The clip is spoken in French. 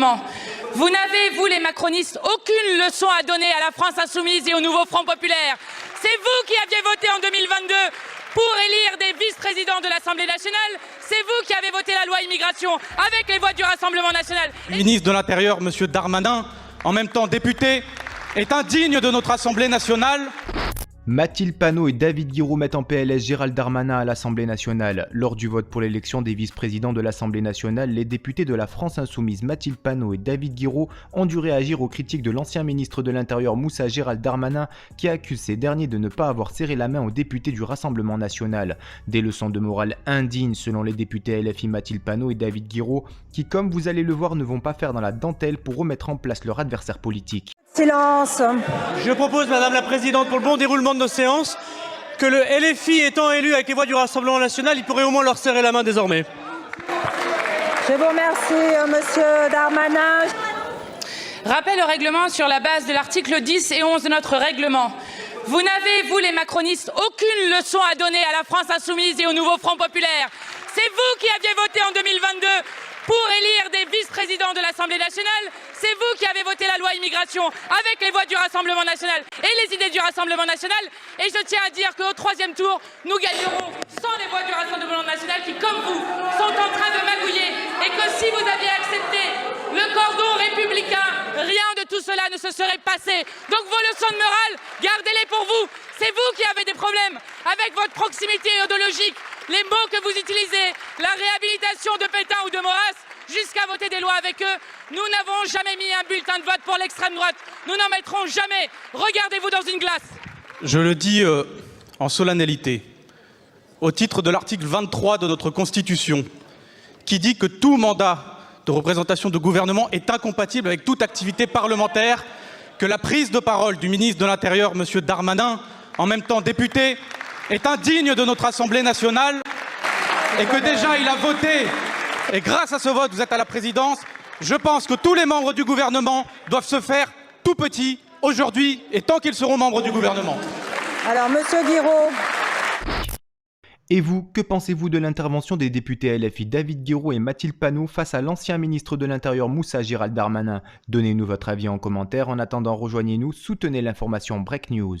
gouvernement. Vous n'avez, vous les macronistes, aucune leçon à donner à la France insoumise et au nouveau Front populaire. C'est vous qui aviez voté en 2022 pour élire des vice-présidents de l'Assemblée nationale. C'est vous qui avez voté la loi immigration avec les voix du Rassemblement national. Le ministre de l'Intérieur, M. Darmanin, en même temps député, est indigne de notre Assemblée nationale. Mathilde Panot et David Guiraud mettent en PLS Gérald Darmanin à l'Assemblée nationale. Lors du vote pour l'élection des vice-présidents de l'Assemblée nationale, les députés de la France insoumise Mathilde Panot et David Guiraud ont dû réagir aux critiques de l'ancien ministre de l'Intérieur Moussa Gérald Darmanin qui accuse ces derniers de ne pas avoir serré la main aux députés du Rassemblement national. Des leçons de morale indignes selon les députés LFI Mathilde Panot et David Guiraud qui, comme vous allez le voir, ne vont pas faire dans la dentelle pour remettre en place leur adversaire politique. Silence. Je propose, Madame la Présidente, pour le bon déroulement de nos séances, que le LFI étant élu avec les voix du Rassemblement national, il pourrait au moins leur serrer la main désormais. Je vous remercie, Monsieur Darmanin. Rappel au règlement sur la base de l'article 10 et 11 de notre règlement. Vous n'avez, vous les macronistes, aucune leçon à donner à la France insoumise et au nouveau Front populaire. C'est vous qui aviez voté en 2022 pour élire des vice-présidents de l'Assemblée nationale. C'est vous qui avez voté la loi immigration avec les voix du Rassemblement national et les idées du Rassemblement national. Et je tiens à dire qu'au troisième tour, nous gagnerons sans les voix du Rassemblement national qui, comme vous, sont en train de magouiller. Et que si vous aviez accepté le cordon républicain, rien de tout cela ne se serait passé. Donc vos leçons de morale, gardez-les pour vous. C'est vous qui avez des problèmes avec votre proximité idéologique. Les mots que vous utilisez, la réhabilitation de Pétain ou de Maurras, jusqu'à voter des lois avec eux, nous n'avons jamais mis un bulletin de vote pour l'extrême droite. Nous n'en mettrons jamais. Regardez-vous dans une glace. Je le dis en solennalité, au titre de l'article 23 de notre Constitution, qui dit que tout mandat de représentation de gouvernement est incompatible avec toute activité parlementaire, que la prise de parole du ministre de l'Intérieur, M. Darmanin, en même temps député, est indigne de notre Assemblée nationale et que déjà il a voté, et grâce à ce vote vous êtes à la présidence. Je pense que tous les membres du gouvernement doivent se faire tout petits aujourd'hui et tant qu'ils seront membres du gouvernement. Alors, Monsieur Guiraud. Et vous, que pensez-vous de l'intervention des députés LFI David Guiraud et Mathilde Panot face à l'ancien ministre de l'Intérieur Moussa Gérald Darmanin? Donnez-nous votre avis en commentaire. En attendant, rejoignez-nous, soutenez l'information Break News.